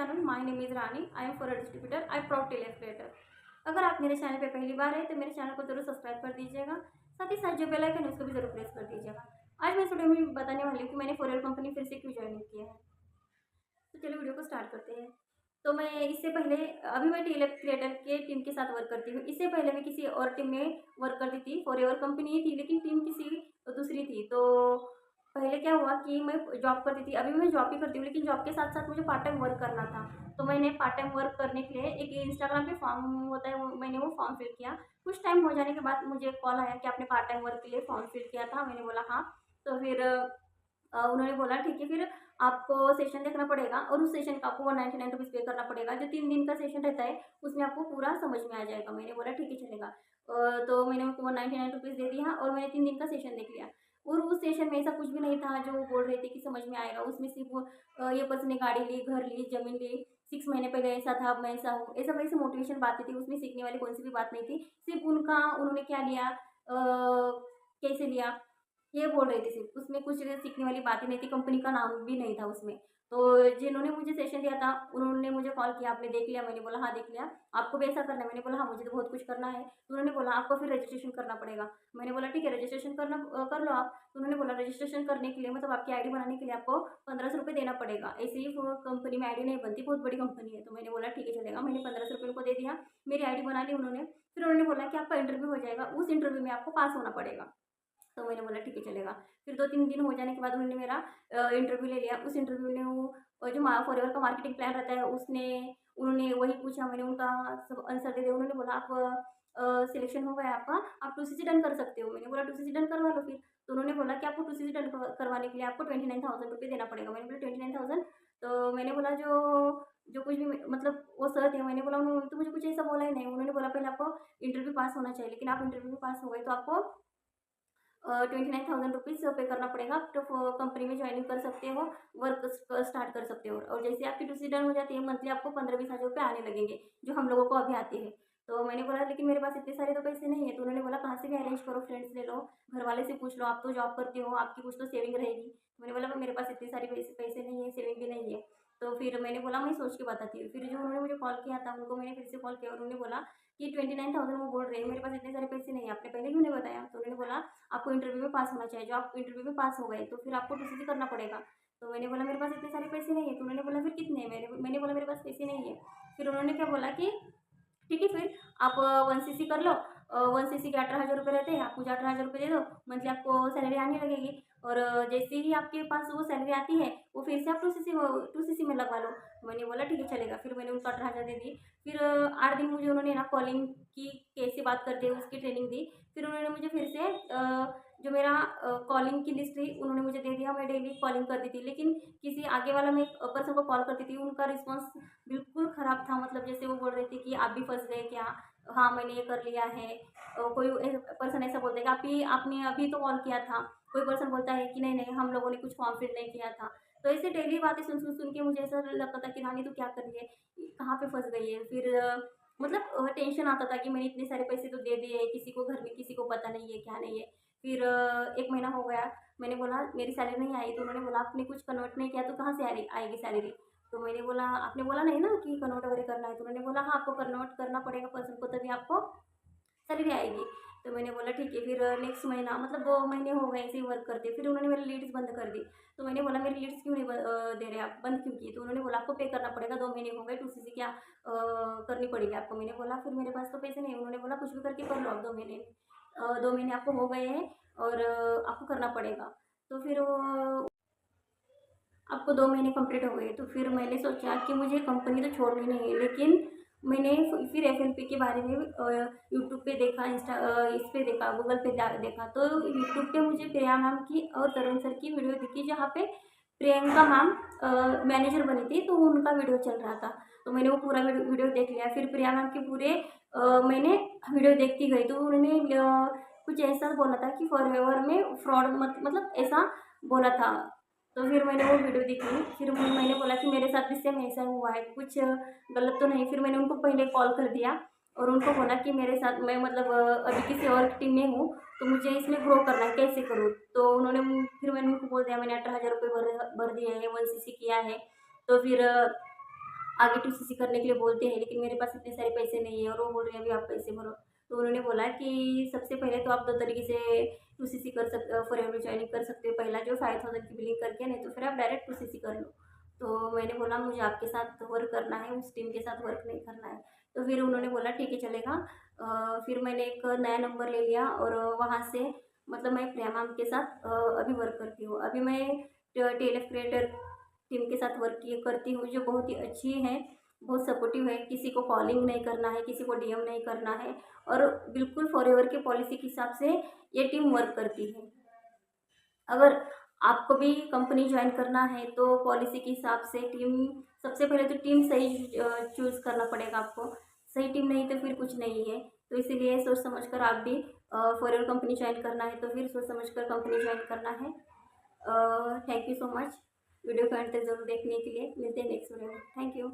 Channel. My name is Rani. I am for distributor. I proud tailor creator. अगर आप मेरे channel पे पहली बार है तो मेरे चैनल को जरूर सब्सक्राइब कर दीजिएगा। साथ ही साथ जो बेल आइकन है उसको भी जरूर प्रेस कर दीजिएगा। आज मैं इस वीडियो में बताने वाली हूँ कि मैंने फॉरएवर कंपनी फिर से क्यों ज्वाइन किया है। तो चलिए वीडियो को स्टार्ट करते हैं। तो मैं इससे पहले अभी मैं टेलर क्रिएटर के टीम के साथ वर्क करती हूँ। इससे पहले मैं किसी और टीम में वर्क करती थी। फॉरएवर कंपनी ही थी लेकिन टीम किसी दूसरी थी। तो पहले क्या हुआ कि मैं जॉब करती थी, अभी मैं जॉब ही करती हूँ लेकिन जॉब के साथ साथ मुझे पार्ट टाइम वर्क करना था। तो मैंने पार्ट टाइम वर्क करने के लिए एक इंस्टाग्राम पे फॉर्म होता है, मैंने वो फॉर्म फिल किया। कुछ टाइम हो जाने के बाद मुझे कॉल आया कि आपने पार्ट टाइम वर्क के लिए फॉर्म फिल किया था। मैंने बोला हाँ। तो फिर उन्होंने बोला ठीक है, फिर आपको सेशन देखना पड़ेगा और उस सेशन का आपको 199 रुपीज़ पे करना पड़ेगा। जो 3 दिन का सेशन रहता है उसमें आपको पूरा समझ में आ जाएगा। मैंने बोला ठीक है चलेगा। तो मैंने उनको 199 रुपीज़ दे दिया और मैंने 3 दिन का सेशन देख लिया। और उस सेशन में ऐसा कुछ भी नहीं था जो वो बोल रहे थे कि समझ में आएगा। उसमें सिर्फ ये पर्सन ने गाड़ी ली, घर ली, ज़मीन ली, 6 महीने पहले ऐसा था, अब मैं ऐसा हूँ, ऐसा वैसे मोटिवेशन बातें थी। उसमें सीखने वाली कौन सी भी बात नहीं थी। सिर्फ उन्होंने क्या लिया, कैसे लिया, ये बोल रहे थे सिर्फ। उसमें कुछ सीखने वाली बात ही नहीं थी, कंपनी का नाम भी नहीं था उसमें। तो जिन्होंने मुझे सेशन दिया था उन्होंने मुझे कॉल किया, आपने देख लिया? मैंने बोला हाँ देख लिया। आपको भी ऐसा करना है? मैंने बोला हाँ मुझे तो बहुत कुछ करना है। तो उन्होंने बोला आपको फिर रजिस्ट्रेशन करना पड़ेगा। मैंने बोला ठीक है रजिस्ट्रेशन कर लो आप। तो उन्होंने बोला रजिस्ट्रेशन करने के लिए मतलब आपकी आईडी बनाने के लिए आपको 1500 रुपये देना पड़ेगा। ऐसे ही कंपनी में आईडी नहीं बनती, बहुत बड़ी कंपनी है। तो मैंने बोला ठीक है चलेगा। मैंने 1500 रुपये उनको दे दिया, मेरी आईडी बना ली उन्होंने। फिर उन्होंने बोला कि आपका इंटरव्यू हो जाएगा, उस इंटरव्यू में आपको पास होना पड़ेगा। तो मैंने बोला ठीक है चलेगा। फिर 2-3 दिन हो जाने के बाद उन्होंने मेरा इंटरव्यू ले लिया। उस इंटरव्यू में वो जो फॉरएवर का मार्केटिंग प्लान रहता है उसने उन्होंने वही पूछा, मैंने उनका सब आंसर दे दिया। उन्होंने बोला आप सिलेक्शन हो गया आपका, आप 2CC डन कर सकते हो। मैंने बोला 2CC डन करवा लो फिर। तो उन्होंने बोला कि आपको 2CC डन करवाने के लिए आपको 29,000 रुपये देना पड़ेगा। मैंने बोला 29,000। तो मैंने बोला जो जो कुछ भी मतलब वो सर थे, मैंने बोला उन्होंने तो मुझे कुछ ऐसा बोला ही नहीं। उन्होंने बोला पहले आपको इंटरव्यू पास होना चाहिए, लेकिन आप इंटरव्यू में पास हो गए तो आपको 29,000 रुपीज़ पे करना पड़ेगा। तो कंपनी में ज्वाइनिंग कर सकते हो, वर्क स्टार्ट कर सकते हो। और जैसे आपकी टूसी डन हो जाती है मंथली आपको 15-20 हज़ार रुपये आने लगेंगे, जो हम लोगों को अभी आते हैं। तो मैंने बोला लेकिन मेरे पास इतने सारे तो पैसे नहीं है। तो उन्होंने बोला कहाँ से भी अरेंज करो, फ्रेंड्स ले लो, घर वाले से पूछ लो, आप तो जॉब करते हो, आपकी कुछ तो सेविंग रहेगी। तो मैंने बोला मेरे पास इतने सारे पैसे पैसे नहीं है, सेविंग भी नहीं है। तो फिर मैंने बोला मैं सोच के बताती हूँ। फिर जो उन्होंने मुझे कॉल किया था उनको मैंने फिर से कॉल किया और उन्होंने बोला कि 29,000 वो बोल रहे हैं, मेरे पास इतने सारे पैसे नहीं है, आपने पहले क्यों नहीं बताया? तो उन्होंने बोला आपको इंटरव्यू में पास होना चाहिए। जो आप इंटरव्यू में पास हो गए तो फिर आपको टूसीसी करना पड़ेगा। तो मैंने बोला मेरे पास इतने सारे पैसे नहीं है। तो उन्होंने बोला फिर कितने हैं? मैंने बोला मेरे पास पैसे नहीं है। फिर उन्होंने क्या बोला कि ठीक है फिर आप 1CC कर लो। 1CC के 18,000 रुपये रहते हैं, आप मुझे 18,000 रुपये दे दो, मंथली आपको सैलरी आने लगेगी। और जैसे ही आपके पास वो सैलरी आती है वो फिर से आप 2CC में लगवा लो। मैंने बोला ठीक है चलेगा। फिर मैंने उनको 18,000 दे दिए। फिर 8 दिन मुझे उन्होंने ना कॉलिंग की कैसे बात करते हैं उसकी ट्रेनिंग दी। फिर उन्होंने मुझे फिर से जो मेरा कॉलिंग की लिस्ट थी उन्होंने मुझे दे दिया। मैं डेली कॉलिंग करती थी, लेकिन किसी आगे वाला मैं पर्सन को कॉल करती थी, उनका रिस्पॉन्स बिल्कुल ख़राब था। मतलब जैसे वो बोल रहे थे कि आप भी फँस गए क्या? हाँ मैंने ये कर लिया है। कोई पर्सन ऐसा बोलता है कि आपने अभी तो कॉल किया था। कोई पर्सन बोलता है कि नहीं नहीं हम लोगों ने कुछ फॉर्म फिल नहीं किया था। तो ऐसे डेली बातें सुन के मुझे ऐसा लगता था कि रानी तू क्या कर रही है, कहाँ पे फंस गई है। फिर मतलब टेंशन आता था कि मैंने इतने सारे पैसे तो दे दिए, किसी को घर में किसी को पता नहीं है क्या नहीं है। फिर 1 महीना हो गया। मैंने बोला मेरी सैलरी नहीं आई। तो उन्होंने बोला आपने कुछ कन्वर्ट नहीं किया तो कहाँ से आएगी सैलरी? तो मैंने बोला आपने बोला नहीं ना कि कन्वर्ट वगैरह करना है? तो उन्होंने बोला हाँ आपको कन्वर्ट करना पड़ेगा पर्सन को, तभी आपको सैलरी आएगी। तो मैंने बोला ठीक है। फिर नेक्स्ट महीना मतलब 2 महीने हो गए ऐसे ही वर्क करते। फिर उन्होंने मेरी लीड्स बंद कर दी। तो मैंने बोला मेरी लीड्स क्यों नहीं दे रहे आप, बंद क्यों किए? तो उन्होंने बोला आपको पे करना पड़ेगा, 2 महीने हो गए, 2CC क्या करनी पड़ेगी आपको। मैंने बोला फिर मेरे पास तो पैसे नहीं। उन्होंने बोला कुछ भी करके कर लो आप, 2 महीने 2 महीने आपको हो गए हैं और आपको करना पड़ेगा। तो फिर आपको 2 महीने कंप्लीट हो गए। तो फिर मैंने सोचा कि मुझे कंपनी तो छोड़नी नहीं है, लेकिन मैंने फिर FNP के बारे में यूट्यूब पे देखा, इस पे देखा, गूगल पे देखा। तो यूट्यूब पे मुझे प्रिया मैम की और तरुण सर की वीडियो दिखी, जहाँ पे प्रियंका मैम मैनेजर बनी थी, तो उनका वीडियो चल रहा था। तो मैंने वो पूरा वीडियो देख लिया। फिर प्रिया मैम के पूरे मैंने वीडियो देखती गई। तो उन्होंने कुछ ऐसा बोला था कि फॉरएवर में फ्रॉड मतलब ऐसा बोला था। तो फिर मैंने वो वीडियो देखी। फिर मैंने बोला कि मेरे साथ भी सेम ऐसा हुआ है, कुछ गलत तो नहीं। फिर मैंने उनको पहले कॉल कर दिया और उनको बोला कि मेरे साथ मैं मतलब अभी किसी और टीम में हूँ, तो मुझे इसमें ग्रो करना है, कैसे करूँ? तो उन्होंने फिर मैंने उनको बोल दिया मैंने 18,000 रुपये भर दिए हैं, 1CC किया है। तो फिर आगे TCC करने के लिए बोलते हैं, लेकिन मेरे पास इतने सारे पैसे नहीं है और वो बोल रहे हैं अभी आप पैसे भरो। तो उन्होंने बोला कि सबसे पहले तो आप 2 तरीके से TCC कर सकते, फॉरेवर ज्वाइनिंग कर सकते हो। पहला जो 5000 की बिलिंग करके, नहीं तो फिर आप डायरेक्ट TCC कर लो। तो मैंने बोला मुझे आपके साथ वर्क करना है, उस टीम के साथ वर्क नहीं करना है। तो फिर उन्होंने बोला ठीक है चलेगा। फिर मैंने एक नया नंबर ले लिया और वहाँ से मतलब मैं प्रिया मैम के साथ अभी वर्क करती हूँ। अभी मैं TLF क्रिएटर टीम के साथ वर्क करती हूँ, जो बहुत ही अच्छी है, बहुत सपोर्टिव है। किसी को कॉलिंग नहीं करना है, किसी को DM नहीं करना है और बिल्कुल फॉरएवर के पॉलिसी के हिसाब से ये टीम वर्क करती है। अगर आपको भी कंपनी ज्वाइन करना है तो पॉलिसी के हिसाब से टीम, सबसे पहले तो टीम सही चूज़ करना पड़ेगा आपको। सही टीम नहीं तो फिर कुछ नहीं है। तो इसीलिए सोच समझ कर आप भी फॉरएवर कंपनी ज्वाइन करना है तो फिर सोच समझ कर कंपनी ज्वाइन करना है। Thank you so much video को अंत तक जरूर देखने के लिए। मिलते हैं नेक्स्ट वीडियो में। Thank you.